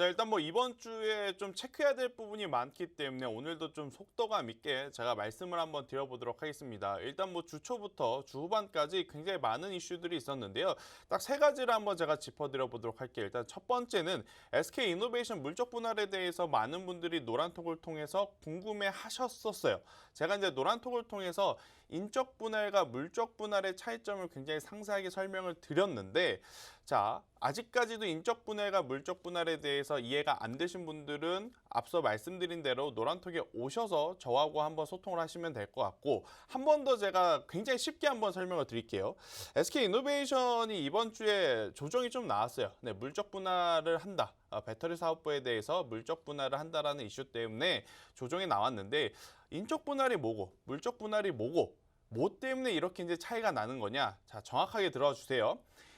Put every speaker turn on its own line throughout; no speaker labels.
일단 뭐 이번 주에 좀 체크해야 될 부분이 많기 때문에 오늘도 좀 속도감 있게 제가 말씀을 한번 드려보도록 하겠습니다. 일단 뭐 주 초부터 주 후반까지 굉장히 많은 이슈들이 있었는데요. 딱 세 가지를 한번 제가 짚어드려 보도록 할게요. 일단 첫 번째는 SK이노베이션 물적 분할에 대해서 많은 분들이 노란톡을 통해서 궁금해 하셨었어요. 제가 이제 노란톡을 통해서 인적 분할과 물적 분할의 차이점을 굉장히 상세하게 설명을 드렸는데, 자, 아직까지도 인적 분할과 물적 분할에 대해서 이해가 안 되신 분들은 앞서 말씀드린 대로 노란톡에 오셔서 저하고 한번 소통을 하시면 될 것 같고, 한 번 더 제가 굉장히 쉽게 한번 설명을 드릴게요. SK이노베이션이 이번 주에 조정이 좀 나왔어요. 네, 물적 분할을 한다. 배터리 사업부에 대해서 물적 분할을 한다라는 이슈 때문에 조정이 나왔는데, 인적 분할이 뭐고 물적 분할이 뭐고 뭐 때문에 이렇게 이제 차이가 나는 거냐? 자, 정확하게 들어 주세요.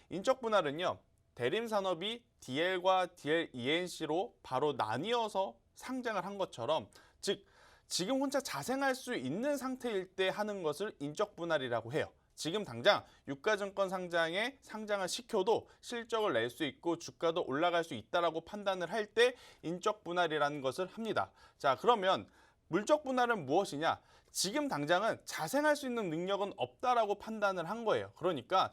인적 분할은요, 대림 산업이 DL과 DLENC로 바로 나뉘어서 상장을 한 것처럼, 즉 지금 혼자 자생할 수 있는 상태일 때 하는 것을 인적 분할이라고 해요. 지금 당장 유가증권 상장에 상장을 시켜도 실적을 낼 수 있고 주가도 올라갈 수 있다라고 판단을 할 때 인적 분할이라는 것을 합니다. 자, 그러면 물적 분할은 무엇이냐? 지금 당장은 자생할 수 있는 능력은 없다라고 판단을 한 거예요. 그러니까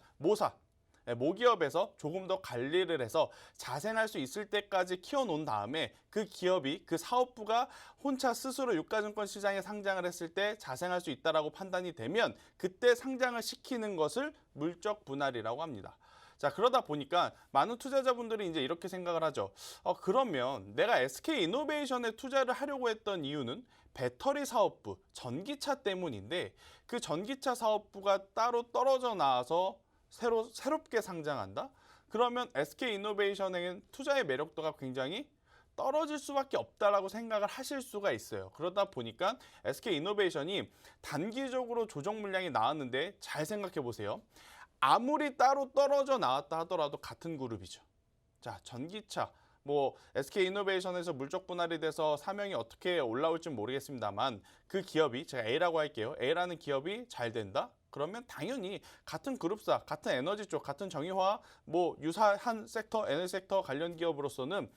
모기업에서 조금 더 관리를 해서 자생할 수 있을 때까지 키워놓은 다음에 그 기업이, 그 사업부가 혼자 스스로 유가증권 시장에 상장을 했을 때 자생할 수 있다라고 판단이 되면 그때 상장을 시키는 것을 물적 분할이라고 합니다. 자, 그러다 보니까 많은 투자자분들이 이제 이렇게 생각을 하죠. 그러면 내가 SK이노베이션에 투자를 하려고 했던 이유는 배터리 사업부, 전기차 때문인데, 그 전기차 사업부가 따로 떨어져 나와서 새롭게 상장한다? 그러면 SK이노베이션에는 투자의 매력도가 굉장히 떨어질 수밖에 없다라고 생각을 하실 수가 있어요. 그러다 보니까 SK이노베이션이 단기적으로 조정 물량이 나왔는데, 잘 생각해 보세요. 아무리 따로 떨어져 나왔다 하더라도 같은 그룹이죠. 자, 전기차, 뭐 SK이노베이션에서 물적 분할이 돼서 사명이 어떻게 올라올지 모르겠습니다만, 그 기업이, 제가 A라고 할게요. A라는 기업이 잘 된다? 그러면 당연히 같은 그룹사, 같은 에너지 쪽, 같은 정유화, 뭐 유사한 섹터, 에너지 섹터 관련 기업으로서는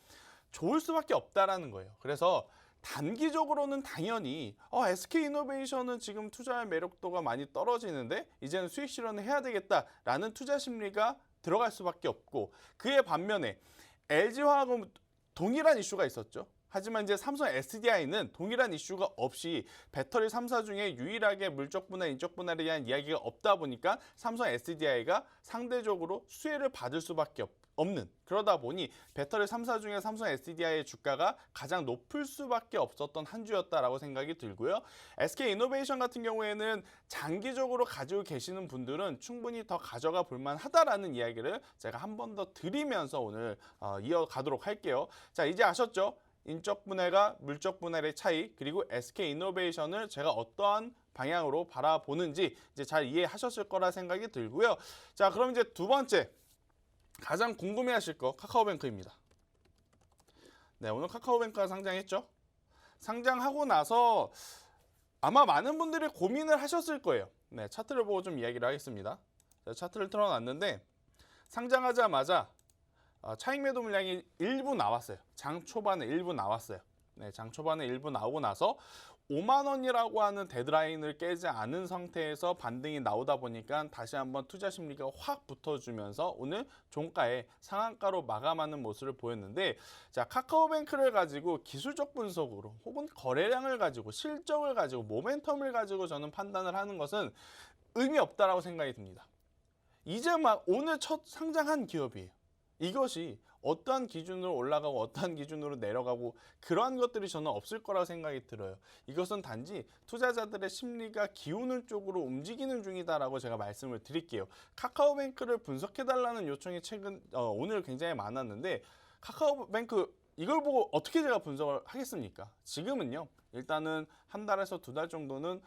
좋을 수밖에 없다라는 거예요. 그래서 단기적으로는 당연히 SK이노베이션은 지금 투자의 매력도가 많이 떨어지는데 이제는 수익 실현을 해야 되겠다라는 투자 심리가 들어갈 수밖에 없고, 그에 반면에 LG화학은 동일한 이슈가 있었죠. 하지만 이제 삼성 SDI는 동일한 이슈가 없이 배터리 3사 중에 유일하게 물적 분할, 인적 분할에 대한 이야기가 없다 보니까 삼성 SDI가 상대적으로 수혜를 받을 수밖에 없는, 그러다 보니 배터리 3사 중에 삼성 SDI의 주가가 가장 높을 수밖에 없었던 한 주였다라고 생각이 들고요. SK이노베이션 같은 경우에는 장기적으로 가지고 계시는 분들은 충분히 더 가져가 볼 만하다라는 이야기를 제가 한 번 더 드리면서 오늘 이어가도록 할게요. 자, 이제 아셨죠? 인적 분할과 물적 분할의 차이, 그리고 SK이노베이션을 제가 어떠한 방향으로 바라보는지 이제 잘 이해하셨을 거라 생각이 들고요. 자, 그럼 이제 두 번째, 가장 궁금해하실 거 카카오뱅크입니다. 네, 오늘 카카오뱅크가 상장했죠. 상장하고 나서 아마 많은 분들이 고민을 하셨을 거예요. 네, 차트를 보고 좀 이야기를 하겠습니다. 자, 차트를 틀어놨는데 상장하자마자 차익 매도 물량이 일부 나왔어요. 장 초반에 일부 나왔어요. 네, 장 초반에 일부 나오고 나서 5만 원이라고 하는 데드라인을 깨지 않은 상태에서 반등이 나오다 보니까 다시 한번 투자 심리가 확 붙어주면서 오늘 종가에 상한가로 마감하는 모습을 보였는데, 자, 카카오뱅크를 가지고 기술적 분석으로 혹은 거래량을 가지고 실적을 가지고 모멘텀을 가지고 저는 판단을 하는 것은 의미 없다라고 생각이 듭니다. 이제 막 오늘 첫 상장한 기업이에요. 이것이 어떠한 기준으로 올라가고 어떠한 기준으로 내려가고 그러한 것들이 저는 없을 거라고 생각이 들어요. 이것은 단지 투자자들의 심리가 기우는 쪽으로 움직이는 중이다라고 제가 말씀을 드릴게요. 카카오뱅크를 분석해달라는 요청이 오늘 굉장히 많았는데, 카카오뱅크 이걸 보고 어떻게 제가 분석을 하겠습니까? 지금은요, 일단은 한 달에서 두 달 정도는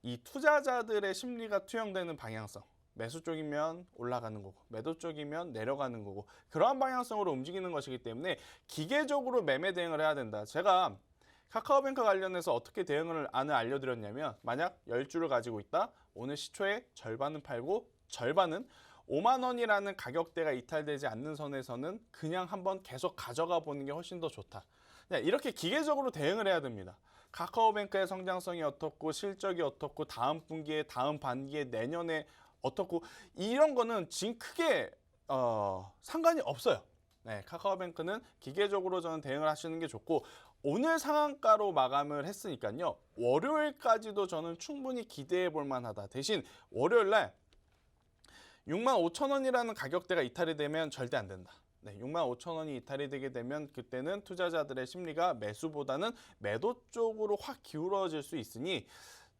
이 투자자들의 심리가 투영되는 방향성, 매수 쪽이면 올라가는 거고 매도 쪽이면 내려가는 거고, 그러한 방향성으로 움직이는 것이기 때문에 기계적으로 매매 대응을 해야 된다. 제가 카카오뱅크 관련해서 어떻게 대응을 알려드렸냐면, 만약 10주를 가지고 있다, 오늘 시초에 절반은 팔고 절반은 5만 원이라는 가격대가 이탈되지 않는 선에서는 그냥 한번 계속 가져가 보는 게 훨씬 더 좋다. 이렇게 기계적으로 대응을 해야 됩니다. 카카오뱅크의 성장성이 어떻고 실적이 어떻고 다음 분기에 다음 반기에 내년에 어떻고 이런 거는 지금 크게 상관이 없어요. 네, 카카오뱅크는 기계적으로 저는 대응을 하시는 게 좋고 오늘 상한가로 마감을 했으니까요. 월요일까지도 저는 충분히 기대해 볼 만하다. 대신 월요일 날 65,000원이라는 가격대가 이탈이 되면 절대 안 된다. 네, 65,000원이 이탈이 되게 되면 그때는 투자자들의 심리가 매수보다는 매도 쪽으로 확 기울어질 수 있으니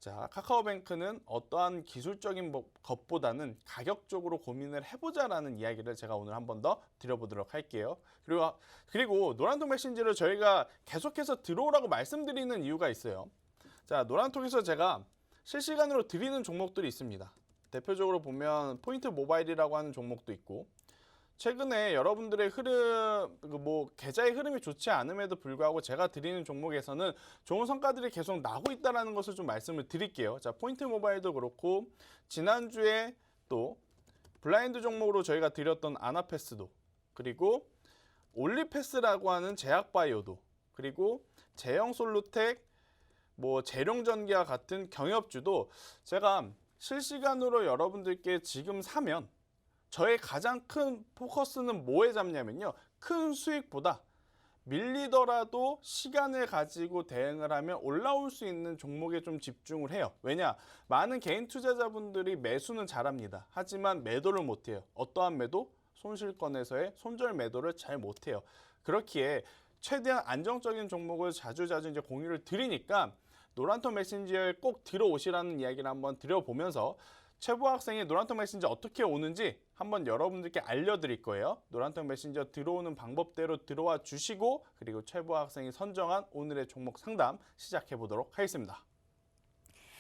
자, 카카오뱅크는 어떠한 기술적인 것보다는 가격적으로 고민을 해보자라는 이야기를 제가 오늘 한 번 더 드려보도록 할게요. 그리고 노란톡 메신저를 저희가 계속해서 들어오라고 말씀드리는 이유가 있어요. 자, 노란톡에서 제가 실시간으로 드리는 종목들이 있습니다. 대표적으로 보면 포인트 모바일이라고 하는 종목도 있고 최근에 여러분들의 계좌의 흐름이 좋지 않음에도 불구하고 제가 드리는 종목에서는 좋은 성과들이 계속 나고 있다는 것을 좀 말씀을 드릴게요. 자, 포인트 모바일도 그렇고 지난주에 또 블라인드 종목으로 저희가 드렸던 아나패스도 그리고 올리패스라고 하는 제약바이오도 그리고 제형솔루텍 재룡전기와 같은 경협주도 제가 실시간으로 여러분들께 지금 사면 저의 가장 큰 포커스는 뭐에 잡냐면요. 큰 수익보다 밀리더라도 시간을 가지고 대응을 하면 올라올 수 있는 종목에 좀 집중을 해요. 왜냐? 많은 개인 투자자분들이 매수는 잘합니다. 하지만 매도를 못해요. 어떠한 매도? 손실권에서의 손절 매도를 잘 못해요. 그렇기에 최대한 안정적인 종목을 자주자주 이제 공유를 드리니까 노란톡 메신저에 꼭 들어오시라는 이야기를 한번 드려보면서 최보 학생이 노란톡 메신저 어떻게 오는지 한번 여러분들께 알려드릴 거예요. 노란톡 메신저 들어오는 방법대로 들어와 주시고 그리고 최보 학생이 선정한 오늘의 종목 상담 시작해 보도록 하겠습니다.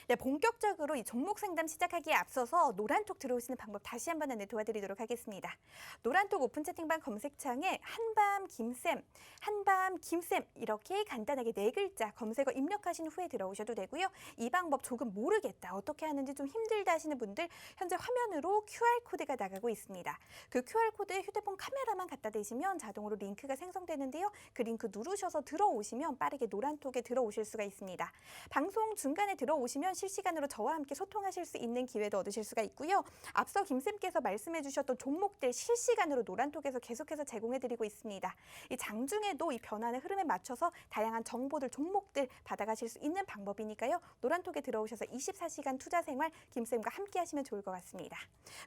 네, 본격적으로 이 종목 상담 시작하기에 앞서서 노란톡 들어오시는 방법 다시 한번 안내 도와드리도록 하겠습니다. 노란톡 오픈 채팅방 검색창에 한밤 김쌤 이렇게 간단하게 4글자 검색어 입력하신 후에 들어오셔도 되고요. 이 방법 조금 모르겠다, 어떻게 하는지 좀 힘들다 하시는 분들 현재 화면으로 QR코드가 나가고 있습니다. 그 QR코드에 휴대폰 카메라만 갖다 대시면 자동으로 링크가 생성되는데요. 그 링크 누르셔서 들어오시면 빠르게 노란톡에 들어오실 수가 있습니다. 방송 중간에 들어오시면 실시간으로 저와 함께 소통하실 수 있는 기회도 얻으실 수가 있고요. 앞서 김쌤께서 말씀해 주셨던 종목들 실시간으로 노란톡에서 계속해서 제공해드리고 있습니다. 이 장중에도 이 변화의 흐름에 맞춰서 다양한 정보들, 종목들 받아가실 수 있는 방법이니까요. 노란톡에 들어오셔서 24시간 투자생활 김쌤과 함께 하시면 좋을 것 같습니다.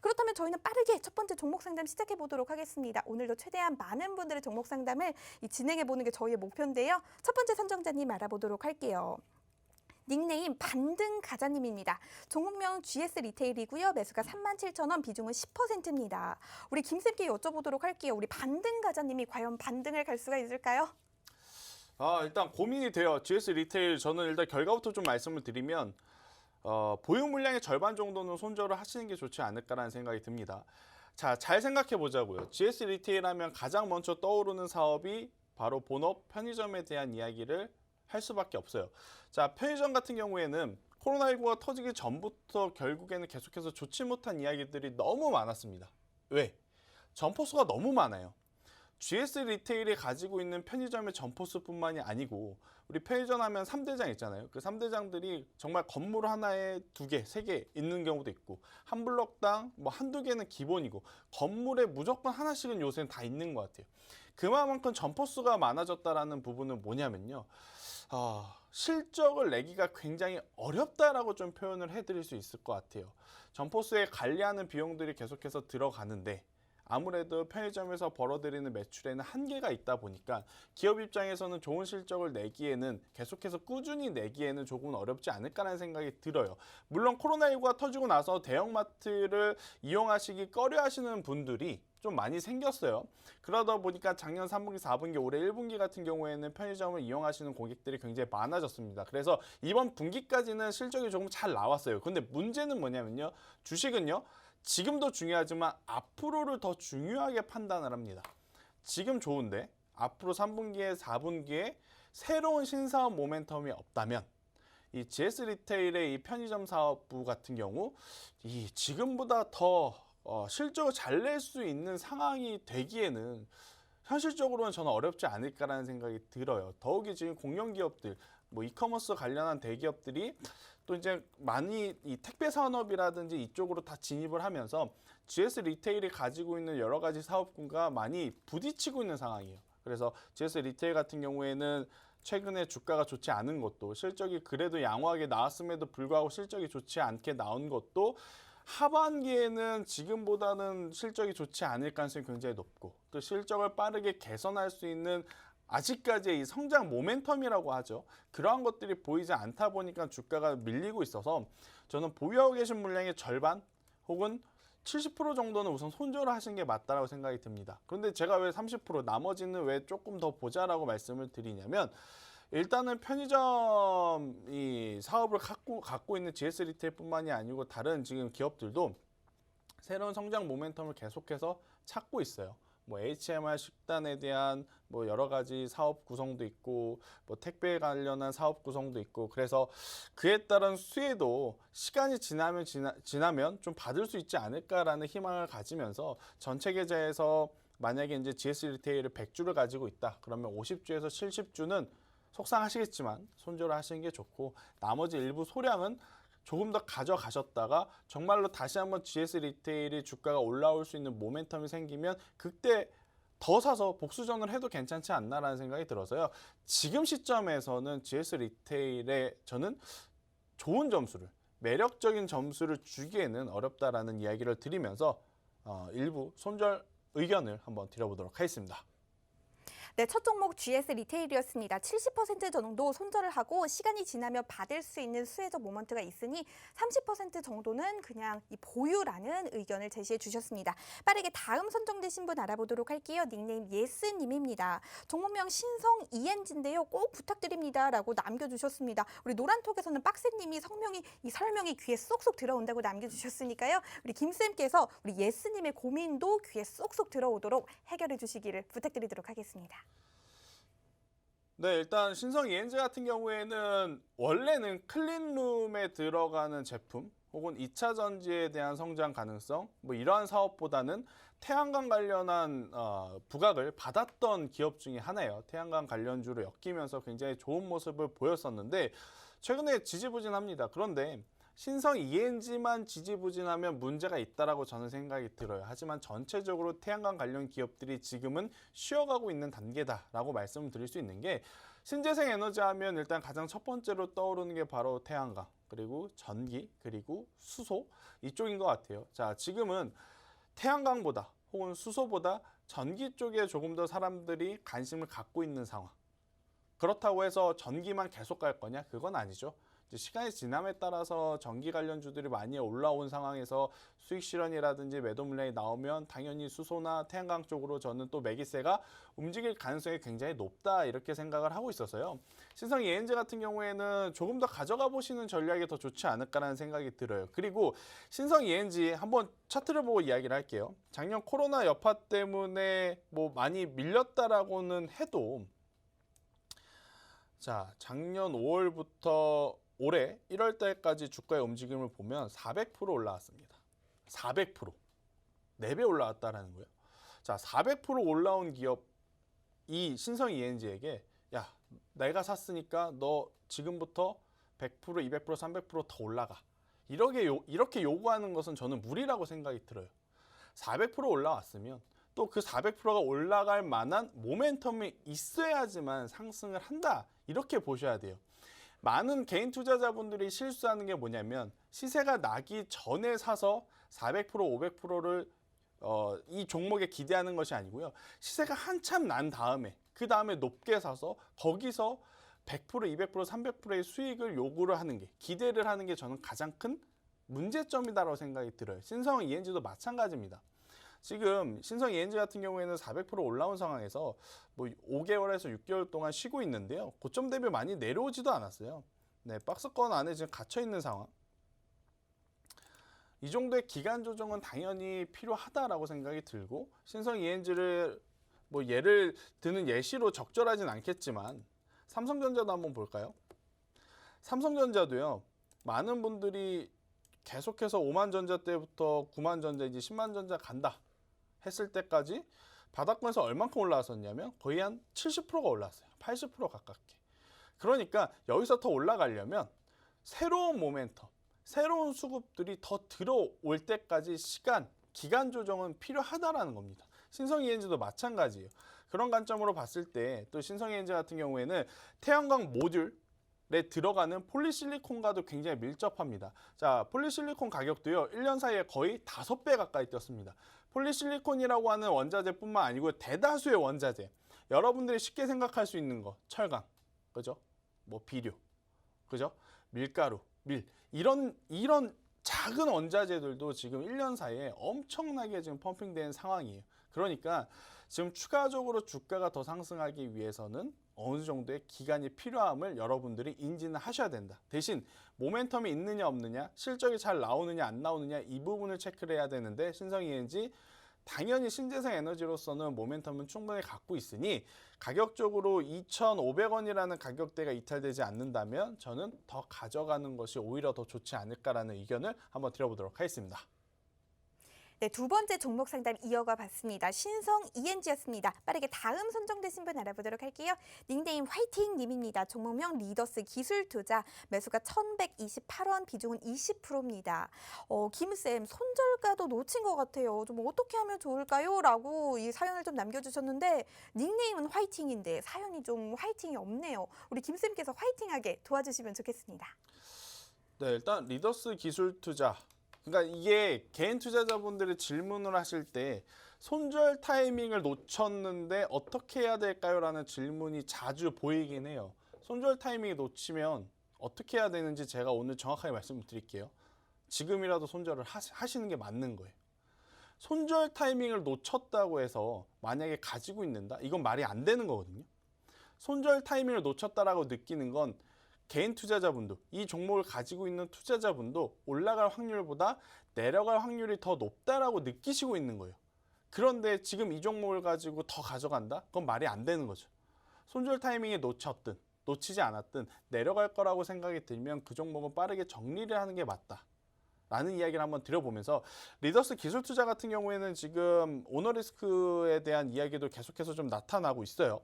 그렇다면 저희는 빠르게 첫 번째 종목 상담 시작해 보도록 하겠습니다. 오늘도 최대한 많은 분들의 종목 상담을 진행해 보는 게 저희의 목표인데요. 첫 번째 선정자님 알아보도록 할게요. 닉네임 반등가자님입니다. 종목명 GS 리테일이고요. 매수가 37,000원, 비중은 10%입니다. 우리 김쌤께 여쭤보도록 할게요. 우리 반등가자님이 과연 반등을 갈 수가 있을까요?
일단 고민이 돼요. GS 리테일 저는 일단 결과부터 좀 말씀을 드리면 보유 물량의 절반 정도는 손절을 하시는 게 좋지 않을까라는 생각이 듭니다. 자, 잘 생각해 보자고요. GS 리테일 하면 가장 먼저 떠오르는 사업이 바로 본업 편의점에 대한 이야기를 할 수밖에 없어요. 자, 편의점 같은 경우에는 코로나19가 터지기 전부터 결국에는 계속해서 좋지 못한 이야기들이 너무 많았습니다. 왜? 점포수가 너무 많아요. GS 리테일이 가지고 있는 편의점의 점포수뿐만이 아니고 우리 편의점 하면 3대장 있잖아요. 그 3대장들이 정말 건물 하나에 2개, 3개 있는 경우도 있고 한 블럭당 한두 개는 기본이고 건물에 무조건 하나씩은 요새는 다 있는 것 같아요. 그만큼 점포수가 많아졌다라는 부분은 뭐냐면요. 실적을 내기가 굉장히 어렵다라고 좀 표현을 해드릴 수 있을 것 같아요. 점포수에 관리하는 비용들이 계속해서 들어가는데 아무래도 편의점에서 벌어들이는 매출에는 한계가 있다 보니까 기업 입장에서는 좋은 실적을 내기에는 계속해서 꾸준히 내기에는 조금 어렵지 않을까라는 생각이 들어요. 물론 코로나19가 터지고 나서 대형마트를 이용하시기 꺼려 하시는 분들이 좀 많이 생겼어요. 그러다 보니까 작년 3분기, 4분기, 올해 1분기 같은 경우에는 편의점을 이용하시는 고객들이 굉장히 많아졌습니다. 그래서 이번 분기까지는 실적이 조금 잘 나왔어요. 근데 문제는 뭐냐면요. 주식은요. 지금도 중요하지만 앞으로를 더 중요하게 판단을 합니다. 지금 좋은데 앞으로 3분기에 4분기에 새로운 신사업 모멘텀이 없다면 이 GS 리테일의 이 편의점 사업부 같은 경우 이 지금보다 더 실적을 잘 낼 수 있는 상황이 되기에는 현실적으로는 저는 어렵지 않을까라는 생각이 들어요. 더욱이 지금 공영 기업들, 뭐 이커머스 관련한 대기업들이 또 이제 많이 이 택배 산업이라든지 이쪽으로 다 진입을 하면서 GS 리테일이 가지고 있는 여러 가지 사업군과 많이 부딪히고 있는 상황이에요. 그래서 GS 리테일 같은 경우에는 최근에 주가가 좋지 않은 것도, 실적이 그래도 양호하게 나왔음에도 불구하고 실적이 좋지 않게 나온 것도 하반기에는 지금보다는 실적이 좋지 않을 가능성이 굉장히 높고, 또 실적을 빠르게 개선할 수 있는 아직까지의 이 성장 모멘텀이라고 하죠. 그러한 것들이 보이지 않다 보니까 주가가 밀리고 있어서 저는 보유하고 계신 물량의 절반 혹은 70% 정도는 우선 손절을 하시는 게 맞다라고 생각이 듭니다. 그런데 제가 왜 30% 나머지는 왜 조금 더 보자라고 말씀을 드리냐면, 일단은 편의점 이 사업을 갖고 있는 GS 리테일뿐만이 아니고 다른 지금 기업들도 새로운 성장 모멘텀을 계속해서 찾고 있어요. 뭐 HMR 식단에 대한 뭐 여러 가지 사업 구성도 있고, 뭐 택배 관련한 사업 구성도 있고, 그래서 그에 따른 수혜도 시간이 지나면 좀 받을 수 있지 않을까라는 희망을 가지면서 전체 계좌에서 만약에 이제 GS 리테일을 100주를 가지고 있다. 그러면 50주에서 70주는 속상하시겠지만 손절을 하시는 게 좋고, 나머지 일부 소량은 조금 더 가져가셨다가 정말로 다시 한번 GS 리테일이 주가가 올라올 수 있는 모멘텀이 생기면 그때 더 사서 복수전을 해도 괜찮지 않나라는 생각이 들어서요. 지금 시점에서는 GS 리테일에 저는 좋은 점수를, 매력적인 점수를 주기에는 어렵다라는 이야기를 드리면서 일부 손절 의견을 한번 드려보도록 하겠습니다.
네, 첫 종목 GS 리테일이었습니다. 70% 정도 손절을 하고 시간이 지나면 받을 수 있는 수혜적 모먼트가 있으니 30% 정도는 그냥 이 보유라는 의견을 제시해 주셨습니다. 빠르게 다음 선정되신 분 알아보도록 할게요. 닉네임 예스님입니다. 종목명 신성 ENG인데요. 꼭 부탁드립니다. 라고 남겨주셨습니다. 우리 노란톡에서는 빡세님이 이 설명이 귀에 쏙쏙 들어온다고 남겨주셨으니까요. 우리 김쌤께서 우리 예스님의 고민도 귀에 쏙쏙 들어오도록 해결해 주시기를 부탁드리도록 하겠습니다.
네, 일단 신성 ENG 같은 경우에는 원래는 클린룸에 들어가는 제품 혹은 2차 전지에 대한 성장 가능성, 뭐 이러한 사업보다는 태양광 관련한 부각을 받았던 기업 중에 하나예요. 태양광 관련주로 엮이면서 굉장히 좋은 모습을 보였었는데 최근에 지지부진합니다. 그런데 신성 ENG만 지지부진하면 문제가 있다라고 저는 생각이 들어요. 하지만 전체적으로 태양광 관련 기업들이 지금은 쉬어가고 있는 단계다라고 말씀을 드릴 수 있는 게, 신재생 에너지 하면 일단 가장 첫 번째로 떠오르는 게 바로 태양광, 그리고 전기, 그리고 수소 이쪽인 것 같아요. 자, 지금은 태양광보다 혹은 수소보다 전기 쪽에 조금 더 사람들이 관심을 갖고 있는 상황. 그렇다고 해서 전기만 계속 갈 거냐? 그건 아니죠. 이제 시간이 지남에 따라서 전기 관련주들이 많이 올라온 상황에서 수익 실현이라든지 매도 물량이 나오면 당연히 수소나 태양광 쪽으로 저는 또 매기세가 움직일 가능성이 굉장히 높다, 이렇게 생각을 하고 있어서요. 신성 ENG 같은 경우에는 조금 더 가져가 보시는 전략이 더 좋지 않을까라는 생각이 들어요. 그리고 신성 ENG 한번 차트를 보고 이야기를 할게요. 작년 코로나 여파 때문에 뭐 많이 밀렸다라고는 해도, 자, 작년 5월부터 올해 1월 달까지 주가의 움직임을 보면 400% 올라왔습니다. 400%. 4배 올라왔다라는 거예요. 자, 400% 올라온 기업, 이 신성 ENG에게 야, 내가 샀으니까 너 지금부터 100%, 200%, 300% 더 올라가. 이렇게 요구하는 것은 저는 무리라고 생각이 들어요. 400% 올라왔으면 또 그 400%가 올라갈 만한 모멘텀이 있어야지만 상승을 한다, 이렇게 보셔야 돼요. 많은 개인 투자자분들이 실수하는 게 뭐냐면, 시세가 나기 전에 사서 400%, 500%를 이 종목에 기대하는 것이 아니고요. 시세가 한참 난 다음에, 그 다음에 높게 사서 거기서 100%, 200%, 300%의 수익을 요구를 하는 게, 기대를 하는 게 저는 가장 큰 문제점이다라고 생각이 들어요. 신성 ENG도 마찬가지입니다. 지금 신성 ENG 같은 경우에는 400% 올라온 상황에서 뭐 5개월에서 6개월 동안 쉬고 있는데요. 고점 대비 많이 내려오지도 않았어요. 네, 박스권 안에 지금 갇혀 있는 상황. 이 정도의 기간 조정은 당연히 필요하다라고 생각이 들고, 신성 ENG를 뭐 예를 드는 예시로 적절하진 않겠지만 삼성전자도 한번 볼까요? 삼성전자도요, 많은 분들이 계속해서 5만 전자 때부터 9만 전자, 이제 10만 전자 간다 했을 때까지 바닥권에서 얼만큼 올라왔었냐면 거의 한 70%가 올랐어요. 80% 가깝게. 그러니까 여기서 더 올라가려면 새로운 모멘텀, 새로운 수급들이 더 들어올 때까지 기간 조정은 필요하다라는 겁니다. 신성ENG도 마찬가지예요. 그런 관점으로 봤을 때 또 신성ENG 같은 경우에는 태양광 모듈에 들어가는 폴리실리콘과도 굉장히 밀접합니다. 자, 폴리실리콘 가격도요, 1년 사이에 거의 5배 가까이 뛰었습니다. 폴리실리콘이라고 하는 원자재뿐만 아니고 대다수의 원자재, 여러분들이 쉽게 생각할 수 있는 거, 철강, 그죠? 뭐 비료, 그죠? 밀가루, 이런 작은 원자재들도 지금 1년 사이에 엄청나게 지금 펌핑된 상황이에요. 그러니까 지금 추가적으로 주가가 더 상승하기 위해서는 어느 정도의 기간이 필요함을 여러분들이 인지는 하셔야 된다. 대신 모멘텀이 있느냐 없느냐, 실적이 잘 나오느냐 안 나오느냐, 이 부분을 체크를 해야 되는데, 신성ENG 당연히 신재생 에너지로서는 모멘텀은 충분히 갖고 있으니 가격적으로 2,500원이라는 가격대가 이탈되지 않는다면 저는 더 가져가는 것이 오히려 더 좋지 않을까라는 의견을 한번 드려보도록 하겠습니다.
네, 두 번째 종목 상담 이어가 봤습니다. 신성ENG였습니다. 빠르게 다음 선정되신 분 알아보도록 할게요. 닉네임 화이팅님입니다. 종목명 리더스 기술투자, 매수가 1,128원, 비중은 20%입니다. 김쌤, 손절가도 놓친 것 같아요. 좀 어떻게 하면 좋을까요? 라고 이 사연을 좀 남겨주셨는데, 닉네임은 화이팅인데 사연이 좀 화이팅이 없네요. 우리 김쌤께서 화이팅하게 도와주시면 좋겠습니다.
네, 일단 리더스 기술투자, 그러니까 이게 개인 투자자분들이 질문을 하실 때 손절 타이밍을 놓쳤는데 어떻게 해야 될까요? 라는 질문이 자주 보이긴 해요. 손절 타이밍을 놓치면 어떻게 해야 되는지 제가 오늘 정확하게 말씀드릴게요. 지금이라도 손절을 하시는 게 맞는 거예요. 손절 타이밍을 놓쳤다고 해서 만약에 가지고 있는다? 이건 말이 안 되는 거거든요. 손절 타이밍을 놓쳤다라고 느끼는 건 개인 투자자분도, 이 종목을 가지고 있는 투자자분도 올라갈 확률보다 내려갈 확률이 더 높다라고 느끼시고 있는 거예요. 그런데 지금 이 종목을 가지고 더 가져간다? 그건 말이 안 되는 거죠. 손절 타이밍에 놓쳤든 놓치지 않았든 내려갈 거라고 생각이 들면 그 종목은 빠르게 정리를 하는 게 맞다 라는 이야기를 한번 드려보면서, 리더스 기술 투자 같은 경우에는 지금 오너리스크에 대한 이야기도 계속해서 좀 나타나고 있어요.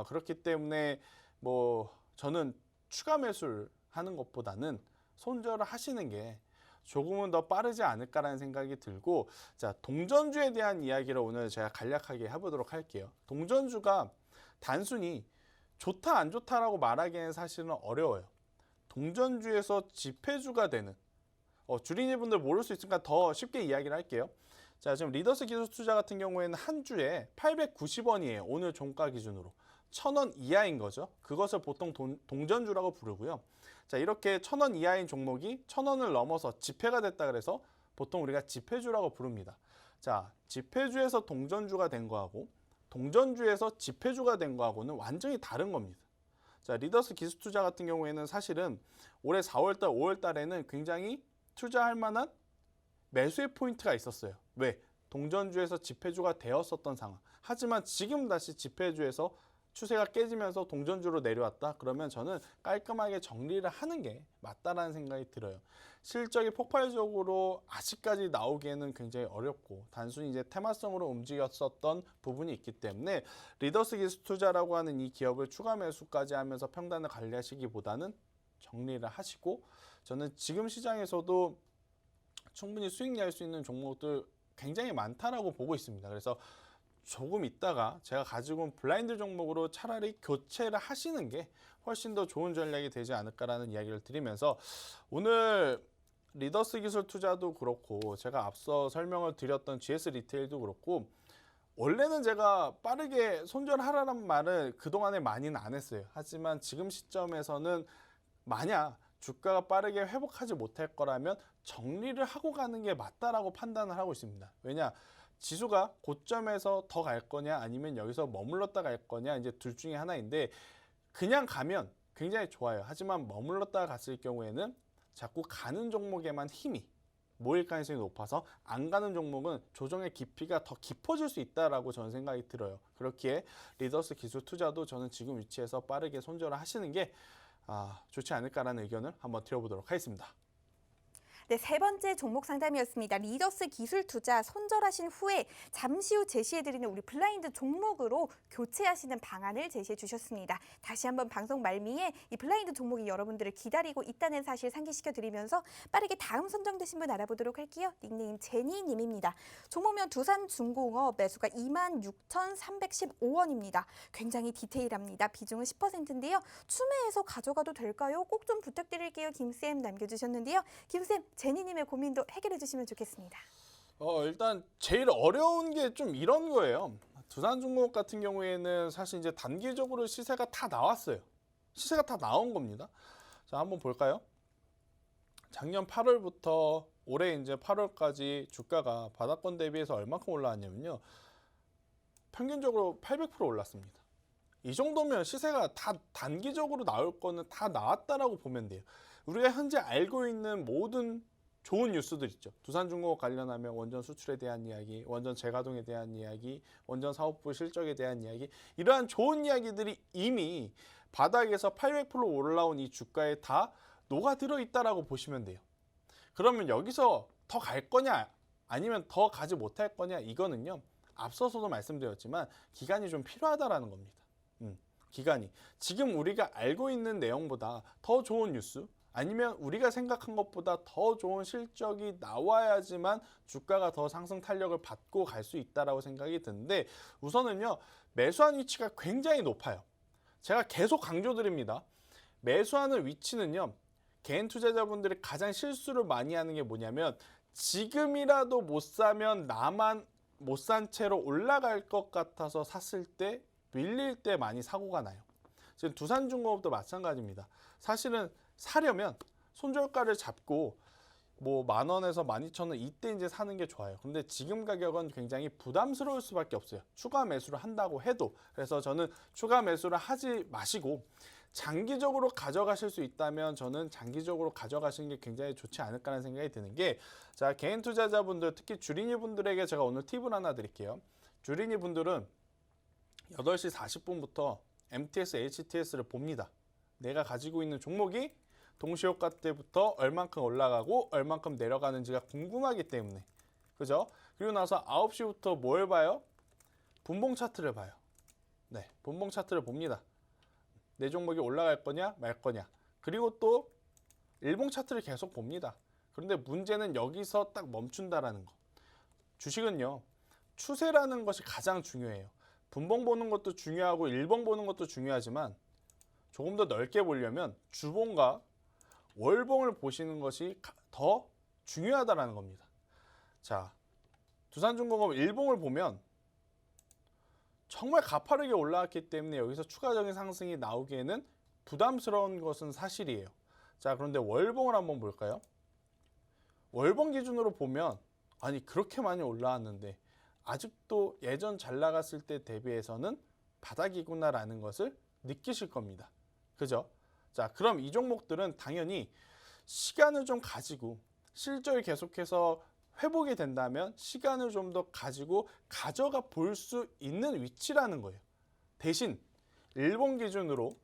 그렇기 때문에 뭐 저는 추가 매수를 하는 것보다는 손절을 하시는 게 조금은 더 빠르지 않을까라는 생각이 들고, 자, 동전주에 대한 이야기를 오늘 제가 간략하게 해보도록 할게요. 동전주가 단순히 좋다 안 좋다라고 말하기에는 사실은 어려워요. 동전주에서 지폐주가 되는, 주린이분들 모를 수 있으니까 더 쉽게 이야기를 할게요. 자, 지금 리더스 기술 투자 같은 경우에는 한 주에 890원이에요. 오늘 종가 기준으로. 1,000원 이하인 거죠. 그것을 보통 동전주라고 부르고요. 자, 이렇게 1,000원 이하인 종목이 1,000원을 넘어서 지폐가 됐다 그래서 보통 우리가 지폐주라고 부릅니다. 자, 지폐주에서 동전주가 된 거하고 동전주에서 지폐주가 된 거하고는 완전히 다른 겁니다. 자, 리더스 기술 투자 같은 경우에는 사실은 올해 4월달, 5월달에는 굉장히 투자할 만한 매수의 포인트가 있었어요. 왜? 동전주에서 지폐주가 되었었던 상황. 하지만 지금 다시 지폐주에서 추세가 깨지면서 동전주로 내려왔다? 그러면 저는 깔끔하게 정리를 하는 게 맞다라는 생각이 들어요. 실적이 폭발적으로 아직까지 나오기에는 굉장히 어렵고 단순히 이제 테마성으로 움직였었던 부분이 있기 때문에 리더스 기술 투자라고 하는 이 기업을 추가 매수까지 하면서 평단을 관리하시기보다는 정리를 하시고, 저는 지금 시장에서도 충분히 수익 낼 수 있는 종목들 굉장히 많다라고 보고 있습니다. 그래서 조금 있다가 제가 가지고 온 블라인드 종목으로 차라리 교체를 하시는 게 훨씬 더 좋은 전략이 되지 않을까라는 이야기를 드리면서, 오늘 리더스 기술 투자도 그렇고 제가 앞서 설명을 드렸던 GS 리테일도 그렇고 원래는 제가 빠르게 손절하라는 말을 그동안에 많이는 안 했어요. 하지만 지금 시점에서는 만약 주가가 빠르게 회복하지 못할 거라면 정리를 하고 가는 게 맞다라고 판단을 하고 있습니다. 왜냐? 지수가 고점에서 더 갈 거냐 아니면 여기서 머물렀다 갈 거냐, 이제 둘 중에 하나인데 그냥 가면 굉장히 좋아요. 하지만 머물렀다 갔을 경우에는 자꾸 가는 종목에만 힘이 모일 가능성이 높아서 안 가는 종목은 조정의 깊이가 더 깊어질 수 있다라고 저는 생각이 들어요. 그렇기에 리더스 기술 투자도 저는 지금 위치에서 빠르게 손절을 하시는 게 좋지 않을까라는 의견을 한번 드려보도록 하겠습니다.
네, 세 번째 종목 상담이었습니다. 리더스 기술 투자 손절하신 후에 잠시 후 제시해드리는 우리 블라인드 종목으로 교체하시는 방안을 제시해 주셨습니다. 다시 한번 방송 말미에 이 블라인드 종목이 여러분들을 기다리고 있다는 사실 상기시켜 드리면서 빠르게 다음 선정되신 분 알아보도록 할게요. 닉네임 제니님입니다. 종목명 두산중공업 매수가 26,315원입니다. 굉장히 디테일합니다. 비중은 10%인데요. 추매해서 가져가도 될까요? 꼭 좀 부탁드릴게요. 김쌤 남겨주셨는데요. 김쌤, 제니님의 고민도 해결해 주시면 좋겠습니다.
일단 제일 어려운 게 좀 이런 거예요. 두산중공업 같은 경우에는 사실 이제 단기적으로 시세가 다 나왔어요. 시세가 다 나온 겁니다. 자, 한번 볼까요? 작년 8월부터 올해 이제 8월까지 주가가 바닥권 대비해서 얼마큼 올라왔냐면요. 평균적으로 800% 올랐습니다. 이 정도면 시세가 다 단기적으로 나올 거는 다 나왔다라고 보면 돼요. 우리가 현재 알고 있는 모든 좋은 뉴스들 있죠. 두산중공업 관련하면 원전 수출에 대한 이야기, 원전 재가동에 대한 이야기, 원전 사업부 실적에 대한 이야기, 이러한 좋은 이야기들이 이미 바닥에서 800% 올라온 이 주가에 다 녹아들어 있다라고 보시면 돼요. 그러면 여기서 더 갈 거냐 아니면 더 가지 못할 거냐, 이거는요 앞서서도 말씀드렸지만 기간이 좀 필요하다라는 겁니다. 기간이 지금 우리가 알고 있는 내용보다 더 좋은 뉴스, 아니면 우리가 생각한 것보다 더 좋은 실적이 나와야지만 주가가 더 상승 탄력을 받고 갈 수 있다라고 생각이 드는데, 우선은요 매수한 위치가 굉장히 높아요. 제가 계속 강조드립니다. 매수하는 위치는요, 개인 투자자분들이 가장 실수를 많이 하는 게 뭐냐면, 지금이라도 못 사면 나만 못 산 채로 올라갈 것 같아서 샀을 때 밀릴 때 많이 사고가 나요. 지금 두산중공업도 마찬가지입니다. 사실은 사려면 손절가를 잡고 뭐 10,000원에서 12,000원 이때 이제 사는 게 좋아요. 근데 지금 가격은 굉장히 부담스러울 수밖에 없어요. 추가 매수를 한다고 해도. 그래서 저는 추가 매수를 하지 마시고 장기적으로 가져가실 수 있다면 저는 장기적으로 가져가시는 게 굉장히 좋지 않을까라는 생각이 드는 게, 자, 개인 투자자분들, 특히 주린이 분들에게 제가 오늘 팁을 하나 드릴게요. 주린이 분들은 8시 40분부터 MTS, HTS를 봅니다. 내가 가지고 있는 종목이 동시효과 때부터 얼만큼 올라가고 얼만큼 내려가는지가 궁금하기 때문에, 그죠? 그리고 나서 9시부터 뭘 봐요? 분봉 차트를 봐요. 네, 분봉 차트를 봅니다. 내 종목이 올라갈 거냐 말 거냐. 그리고 또 일봉 차트를 계속 봅니다. 그런데 문제는 여기서 딱 멈춘다라는 거. 주식은요, 추세라는 것이 가장 중요해요. 분봉 보는 것도 중요하고 일봉 보는 것도 중요하지만 조금 더 넓게 보려면 주봉과 월봉을 보시는 것이 더 중요하다라는 겁니다. 자, 두산중공업 일봉을 보면 정말 가파르게 올라왔기 때문에 여기서 추가적인 상승이 나오기에는 부담스러운 것은 사실이에요. 자, 그런데 월봉을 한번 볼까요? 월봉 기준으로 보면 아니 그렇게 많이 올라왔는데 아직도 예전 잘 나갔을 때 대비해서는 바닥이구나라는 것을 느끼실 겁니다. 그죠? 자, 그럼 이 종목들은 당연히 시간을 좀 가지고 실적이 계속해서 회복이 된다면 시간을 좀 더 가지고 가져가 볼 수 있는 위치라는 거예요. 대신 일본 기준으로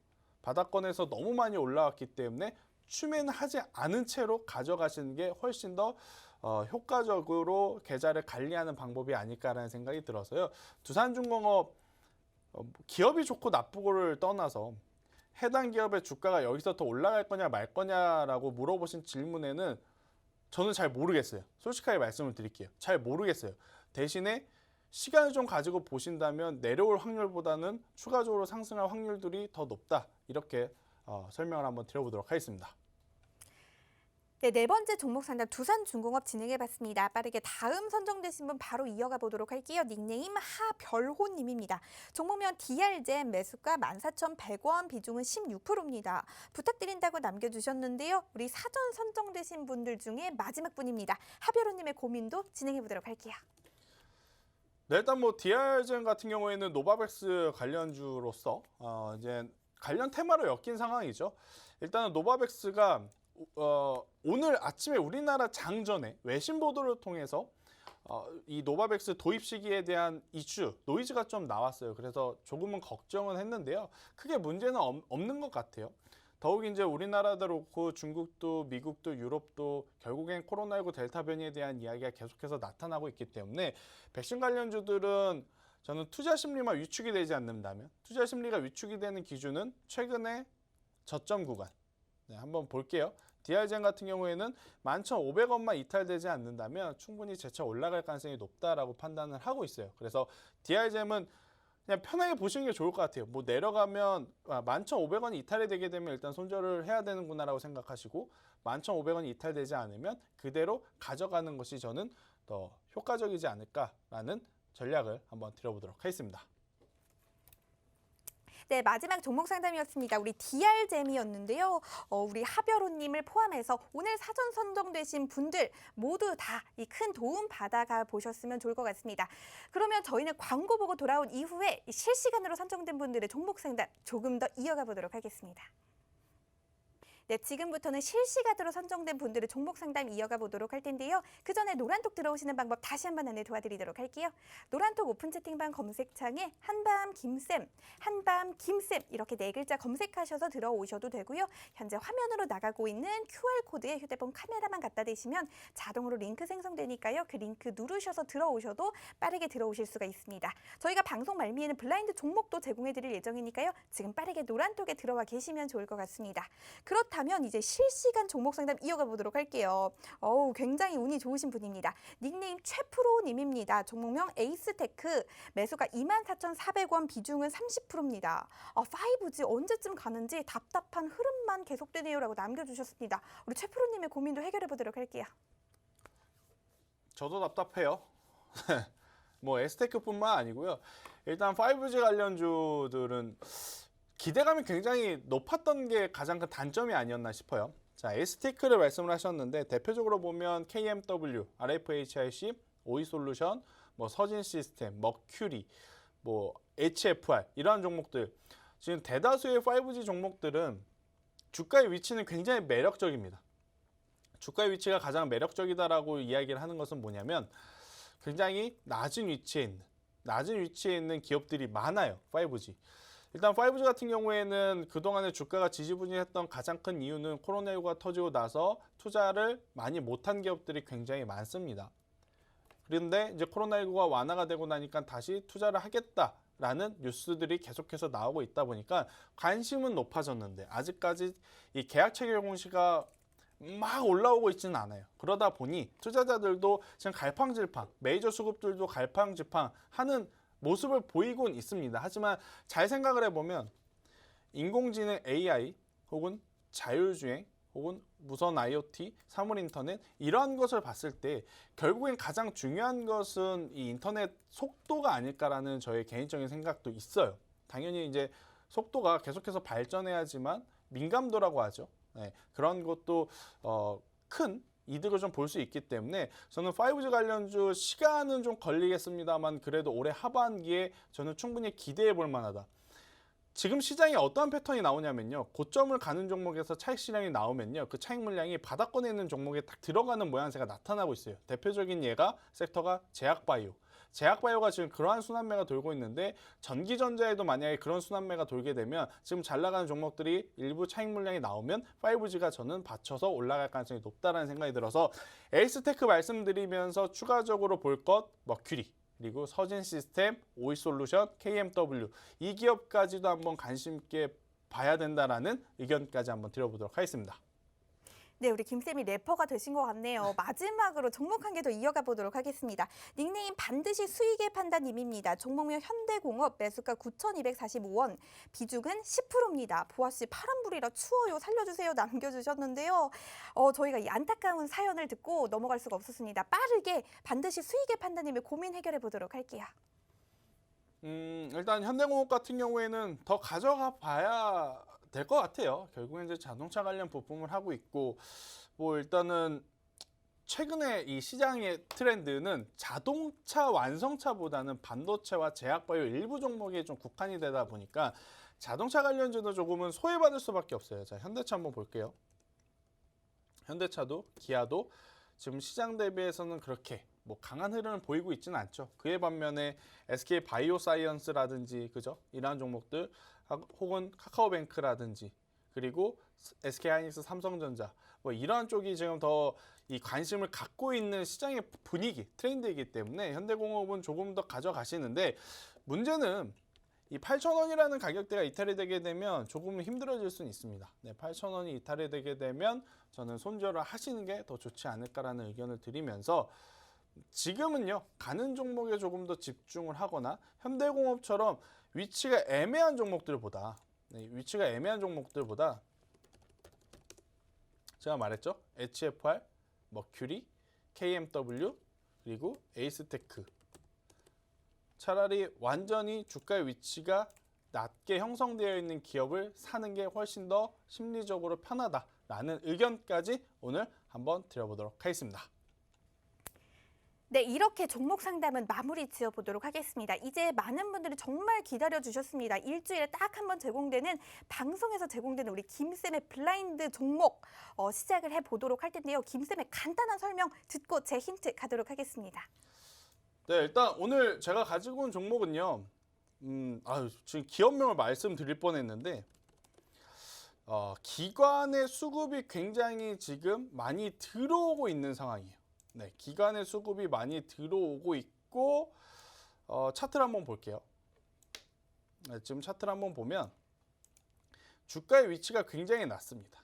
바닥권에서 너무 많이 올라왔기 때문에 추매는 하지 않은 채로 가져가시는 게 훨씬 더 효과적으로 계좌를 관리하는 방법이 아닐까라는 생각이 들어서요. 두산중공업 기업이 좋고 나쁘고를 떠나서 해당 기업의 주가가 여기서 더 올라갈 거냐 말 거냐라고 물어보신 질문에는 저는 잘 모르겠어요. 솔직하게 말씀을 드릴게요. 잘 모르겠어요. 대신에 시간을 좀 가지고 보신다면 내려올 확률보다는 추가적으로 상승할 확률들이 더 높다. 이렇게 설명을 한번 드려보도록 하겠습니다.
네, 네 번째 종목 상담 두산중공업 진행해봤습니다. 빠르게 다음 선정되신 분 바로 이어가 보도록 할게요. 닉네임 하별호님입니다. 종목명 DR젠 매수가 14,100원, 비중은 16%입니다. 부탁드린다고 남겨주셨는데요. 우리 사전 선정되신 분들 중에 마지막 분입니다. 하별호님의 고민도 진행해보도록 할게요.
네, 일단 뭐 DR젠 같은 경우에는 노바백스 관련주로서 이제 관련 테마로 엮인 상황이죠. 일단은 노바백스가 오늘 아침에 우리나라 장전에 외신 보도를 통해서 이 노바백스 도입 시기에 대한 이슈, 노이즈가 좀 나왔어요. 그래서 조금은 걱정은 했는데요. 크게 문제는 없는 것 같아요. 더욱 이제 우리나라도 그렇고 중국도 미국도 유럽도 결국엔 코로나19 델타 변이에 대한 이야기가 계속해서 나타나고 있기 때문에 백신 관련주들은 저는 투자 심리만 위축이 되지 않는다면 투자 심리가 위축이 되는 기준은 최근에 저점 구간 한번 볼게요. DR젠 같은 경우에는 11,500원만 이탈되지 않는다면 충분히 재차 올라갈 가능성이 높다라고 판단을 하고 있어요. 그래서 DR젠은 그냥 편하게 보시는 게 좋을 것 같아요. 뭐 내려가면 11,500원이 이탈이 되게 되면 일단 손절을 해야 되는구나라고 생각하시고 11,500원이 이탈되지 않으면 그대로 가져가는 것이 저는 더 효과적이지 않을까라는 전략을 한번 드려보도록 하겠습니다.
네, 마지막 종목 상담이었습니다. 우리 DR잼이었는데요. 우리 하별호님을 포함해서 오늘 사전 선정되신 분들 모두 다 이 큰 도움 받아가 보셨으면 좋을 것 같습니다. 그러면 저희는 광고 보고 돌아온 이후에 이 실시간으로 선정된 분들의 종목 상담 조금 더 이어가 보도록 하겠습니다. 네, 지금부터는 실시간으로 선정된 분들의 종목 상담 이어가 보도록 할 텐데요. 그 전에 노란톡 들어오시는 방법 다시 한번 안내 도와드리도록 할게요. 노란톡 오픈 채팅방 검색창에 한밤 김쌤, 한밤 김쌤 이렇게 네 글자 검색하셔서 들어오셔도 되고요. 현재 화면으로 나가고 있는 QR코드에 휴대폰 카메라만 갖다 대시면 자동으로 링크 생성되니까요. 그 링크 누르셔서 들어오셔도 빠르게 들어오실 수가 있습니다. 저희가 방송 말미에는 블라인드 종목도 제공해 드릴 예정이니까요. 지금 빠르게 노란톡에 들어와 계시면 좋을 것 같습니다. 그렇다면 이제 실시간 종목 상담 이어가 보도록 할게요. 굉장히 운이 좋으신 분입니다. 닉네임 최프로님입니다. 종목명 에이스테크, 매수가 24,400원, 비중은 30%입니다. 5G 언제쯤 가는지 답답한 흐름만 계속되네요라고 남겨주셨습니다. 우리 최프로님의 고민도 해결해 보도록 할게요.
저도 답답해요. 뭐 에스테크뿐만 아니고요. 일단 5G 관련주들은 기대감이 굉장히 높았던 게 가장 큰 단점이 아니었나 싶어요. 자, 에스테크를 말씀을 하셨는데 대표적으로 보면 KMW, RFHIC, 오이솔루션, 뭐 서진 시스템, 머큐리, 뭐 HFR 이러한 종목들 지금 대다수의 5G 종목들은 주가의 위치는 굉장히 매력적입니다. 주가의 위치가 가장 매력적이다라고 이야기를 하는 것은 뭐냐면 굉장히 낮은 위치에 있는 기업들이 많아요. 5G. 일단 5G 같은 경우에는 그동안에 주가가 지지부진했던 가장 큰 이유는 코로나19가 터지고 나서 투자를 많이 못한 기업들이 굉장히 많습니다. 그런데 이제 코로나19가 완화가 되고 나니까 다시 투자를 하겠다라는 뉴스들이 계속해서 나오고 있다 보니까 관심은 높아졌는데 아직까지 이 계약 체결 공시가 막 올라오고 있지는 않아요. 그러다 보니 투자자들도 지금 갈팡질팡, 메이저 수급들도 갈팡질팡 하는 모습을 보이곤 있습니다. 하지만 잘 생각을 해보면 인공지능 AI 혹은 자율주행 혹은 무선 IoT, 사물인터넷 이러한 것을 봤을 때 결국엔 가장 중요한 것은 이 인터넷 속도가 아닐까라는 저의 개인적인 생각도 있어요. 당연히 이제 속도가 계속해서 발전해야지만 민감도라고 하죠. 네, 그런 것도 큰 이득을 좀 볼 수 있기 때문에 저는 5G 관련주 시간은 좀 걸리겠습니다만 그래도 올해 하반기에 저는 충분히 기대해 볼 만하다. 지금 시장에 어떠한 패턴이 나오냐면요. 고점을 가는 종목에서 차익 실량이 나오면요. 그 차익 물량이 바닥권에 있는 종목에 딱 들어가는 모양새가 나타나고 있어요. 대표적인 예가 섹터가 제약바이오. 제약바이오가 지금 그러한 순환매가 돌고 있는데 전기전자에도 만약에 그런 순환매가 돌게 되면 지금 잘 나가는 종목들이 일부 차익 물량이 나오면 5G가 저는 받쳐서 올라갈 가능성이 높다는 생각이 들어서 에이스테크 말씀드리면서 추가적으로 볼 것 머큐리 그리고 서진 시스템, 오이솔루션, KMW 이 기업까지도 한번 관심 있게 봐야 된다라는 의견까지 한번 드려보도록 하겠습니다.
네, 우리 김쌤이 래퍼가 되신 것 같네요. 마지막으로 종목 한 개 더 이어가 보도록 하겠습니다. 닉네임 반드시 수익의 판단님입니다. 종목명 현대공업, 매수가 9,245원, 비중은 10%입니다. 보아씨 파란불이라 추워요. 살려주세요. 남겨주셨는데요. 저희가 이 안타까운 사연을 듣고 넘어갈 수가 없었습니다. 빠르게 반드시 수익의 판단님의 고민 해결해 보도록 할게요.
일단 현대공업 같은 경우에는 더 가져가 봐야 될 것 같아요. 결국엔 이제 자동차 관련 부품을 하고 있고 뭐 일단은 최근에 이 시장의 트렌드는 자동차 완성차보다는 반도체와 제약바이오 일부 종목에 좀 국한이 되다 보니까 자동차 관련주도 조금은 소외받을 수밖에 없어요. 자, 현대차 한번 볼게요. 현대차도 기아도 지금 시장 대비해서는 그렇게 뭐 강한 흐름을 보이고 있지는 않죠. 그에 반면에 SK 바이오사이언스라든지 그죠? 이러한 종목들 혹은 카카오뱅크라든지 그리고 SK하이닉스, 삼성전자 뭐 이러한 쪽이 지금 더 이 관심을 갖고 있는 시장의 분위기, 트렌드이기 때문에 현대공업은 조금 더 가져가시는데 문제는 이 8,000원이라는 가격대가 이탈이 되게 되면 조금 힘들어질 수는 있습니다. 네, 8,000원이 이탈이 되게 되면 저는 손절을 하시는 게 더 좋지 않을까라는 의견을 드리면서 지금은요 가는 종목에 조금 더 집중을 하거나 현대공업처럼 위치가 애매한 종목들보다 제가 말했죠 HFR, 머큐리, KMW 그리고 에이스테크 차라리 완전히 주가의 위치가 낮게 형성되어 있는 기업을 사는 게 훨씬 더 심리적으로 편하다라는 의견까지 오늘 한번 드려보도록 하겠습니다.
네, 이렇게 종목 상담은 마무리 지어보도록 하겠습니다. 이제 많은 분들이 정말 기다려주셨습니다. 일주일에 딱 한 번 제공되는 방송에서 제공되는 우리 김쌤의 블라인드 종목 시작을 해보도록 할 텐데요. 김쌤의 간단한 설명 듣고 제 힌트 가도록 하겠습니다.
네, 일단 오늘 제가 가지고 온 종목은요. 지금 기업명을 말씀드릴 뻔했는데 기관의 수급이 굉장히 지금 많이 들어오고 있는 상황이에요. 네, 기관의 수급이 많이 들어오고 있고 차트를 한번 볼게요. 네, 지금 차트를 한번 보면 주가의 위치가 굉장히 낮습니다.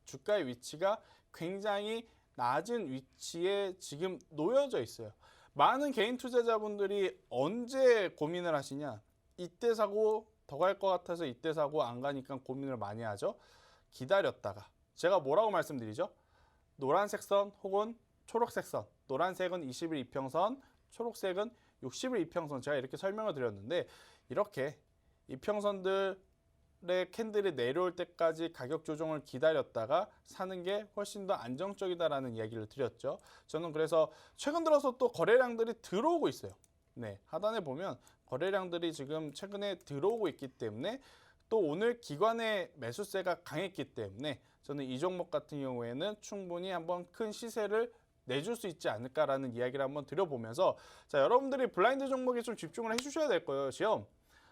주가의 위치가 굉장히 낮은 위치에 지금 놓여져 있어요. 많은 개인 투자자분들이 언제 고민을 하시냐? 이때 사고 더 갈 것 같아서 이때 사고 안 가니까 고민을 많이 하죠. 기다렸다가 제가 뭐라고 말씀드리죠? 노란색 선 혹은 초록색 선, 노란색은 20일 이평선, 초록색은 60일 이평선 제가 이렇게 설명을 드렸는데 이렇게 이평선들의 캔들이 내려올 때까지 가격 조정을 기다렸다가 사는 게 훨씬 더 안정적이다라는 이야기를 드렸죠. 저는 그래서 최근 들어서 또 거래량들이 들어오고 있어요. 네, 하단에 보면 거래량들이 지금 최근에 들어오고 있기 때문에 또 오늘 기관의 매수세가 강했기 때문에 저는 이 종목 같은 경우에는 충분히 한번 큰 시세를 내줄 수 있지 않을까라는 이야기를 한번 드려보면서 자, 여러분들이 블라인드 종목에 좀 집중을 해주셔야 될 거예요. 시험.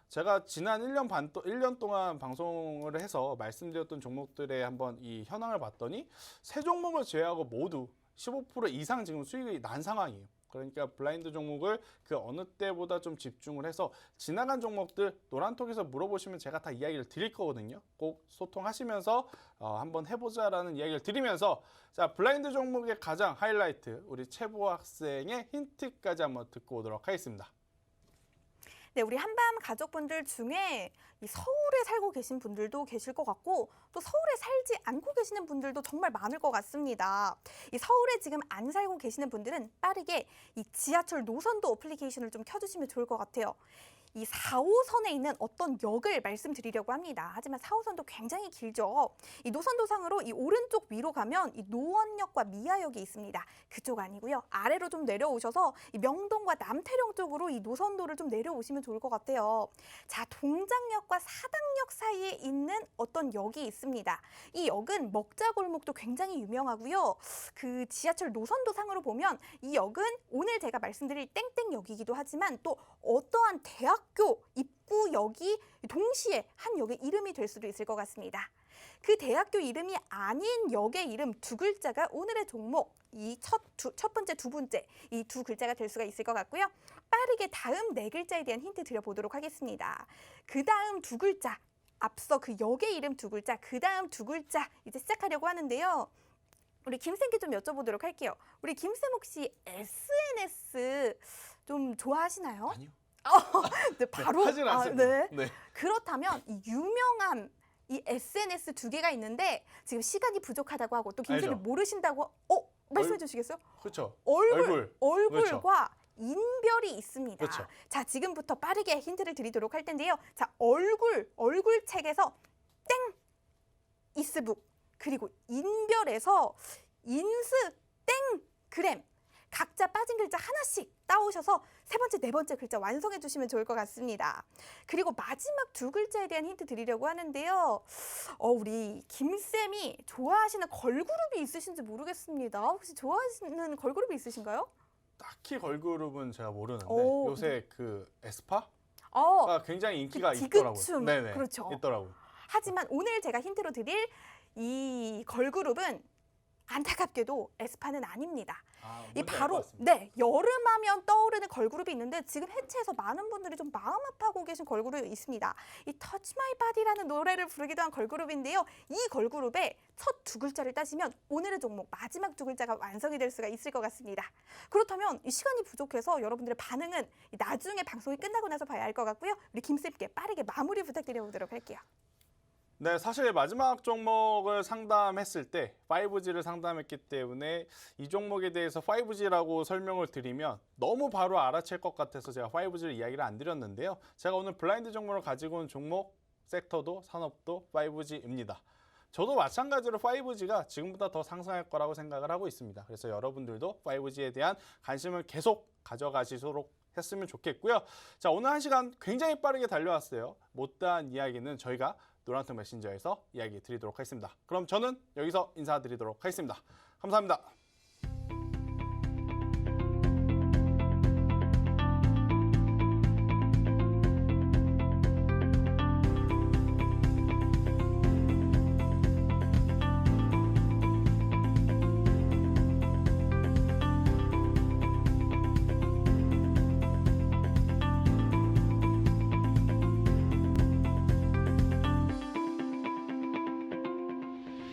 제가 지난 1년 동안 방송을 해서 말씀드렸던 종목들의 한번 이 현황을 봤더니 세 종목을 제외하고 모두 15% 이상 지금 수익이 난 상황이에요. 그러니까 블라인드 종목을 그 어느 때보다 좀 집중을 해서 지나간 종목들 노란톡에서 물어보시면 제가 다 이야기를 드릴 거거든요. 꼭 소통하시면서 한번 해보자라는 이야기를 드리면서 자 블라인드 종목의 가장 하이라이트 우리 최보 학생의 힌트까지 한번 듣고 오도록 하겠습니다.
네, 우리 한밤 가족분들 중에 이 서울에 살고 계신 분들도 계실 것 같고 또 서울에 살지 않고 계시는 분들도 정말 많을 것 같습니다. 이 서울에 지금 안 살고 계시는 분들은 빠르게 이 지하철 노선도 어플리케이션을 좀 켜주시면 좋을 것 같아요. 이 4호선에 있는 어떤 역을 말씀드리려고 합니다. 하지만 4호선도 굉장히 길죠. 이 노선도상으로 이 오른쪽 위로 가면 이 노원역과 미아역이 있습니다. 그쪽 아니고요. 아래로 좀 내려오셔서 이 명동과 남태령 쪽으로 이 노선도를 좀 내려오시면 좋을 것 같아요. 자, 동작역과 사당역 사이에 있는 어떤 역이 있습니다. 이 역은 먹자골목도 굉장히 유명하고요. 그 지하철 노선도상으로 보면 이 역은 오늘 제가 말씀드릴 땡땡역이기도 하지만 또 어떠한 대학교 입구역이 동시에 한 역의 이름이 될 수도 있을 것 같습니다. 그 대학교 이름이 아닌 역의 이름 두 글자가 오늘의 종목 이 첫 번째, 두 번째 이 두 글자가 될 수가 있을 것 같고요. 빠르게 다음 네 글자에 대한 힌트 드려보도록 하겠습니다. 그 다음 두 글자, 앞서 그 역의 이름 두 글자, 그 다음 두 글자 이제 시작하려고 하는데요. 우리 김쌤께 좀 여쭤보도록 할게요. 우리 김쌤 혹시 SNS 좀 좋아하시나요?
아니요.
네, 바로
하진 않습니다.
네.
네.
그렇다면 이 유명한 이 SNS 두 개가 있는데 지금 시간이 부족하다고 하고 또 김쌤이
알죠.
모르신다고 말씀해 주시겠어요?
그렇죠.
얼굴과 인별이 있습니다.
그렇죠.
자, 지금부터 빠르게 힌트를 드리도록 할 텐데요. 자, 얼굴 책에서 땡 이스북 그리고 인별에서 인스 땡 그램 각자 빠진 글자 하나씩 따오셔서 세 번째, 네 번째 글자 완성해 주시면 좋을 것 같습니다. 그리고 마지막 두 글자에 대한 힌트 드리려고 하는데요. 우리 김쌤이 좋아하시는 걸그룹이 있으신지 모르겠습니다. 혹시 좋아하시는 걸그룹이 있으신가요?
딱히 걸그룹은 제가 모르는데
오,
요새 그 에스파가 굉장히 인기가
그
있더라고요.
디귿춤,
네네.
그렇죠.
있더라고요.
하지만 오늘 제가 힌트로 드릴 이 걸그룹은 안타깝게도 에스파는 아닙니다. 이 바로 여름하면 떠오르는 걸그룹이 있는데 지금 해체해서 많은 분들이 좀 마음 아파하고 계신 걸그룹이 있습니다. 이 Touch My Body라는 노래를 부르기도 한 걸그룹인데요. 이 걸그룹의 첫 두 글자를 따시면 오늘의 종목 마지막 두 글자가 완성이 될 수가 있을 것 같습니다. 그렇다면 이 시간이 부족해서 여러분들의 반응은 나중에 방송이 끝나고 나서 봐야 할 것 같고요. 우리 김쌤께 빠르게 마무리 부탁드려보도록 할게요.
네, 사실 마지막 종목을 상담했을 때 5G를 상담했기 때문에 이 종목에 대해서 5G라고 설명을 드리면 너무 바로 알아챌 것 같아서 제가 5G를 이야기를 안 드렸는데요. 제가 오늘 블라인드 종목을 가지고 온 종목, 섹터도 산업도 5G입니다. 저도 마찬가지로 5G가 지금보다 더 상승할 거라고 생각을 하고 있습니다. 그래서 여러분들도 5G에 대한 관심을 계속 가져가시도록 했으면 좋겠고요. 자, 오늘 한 시간 굉장히 빠르게 달려왔어요. 못다한 이야기는 저희가 노란통 메신저에서 이야기 드리도록 하겠습니다. 그럼 저는 여기서 인사드리도록 하겠습니다. 감사합니다.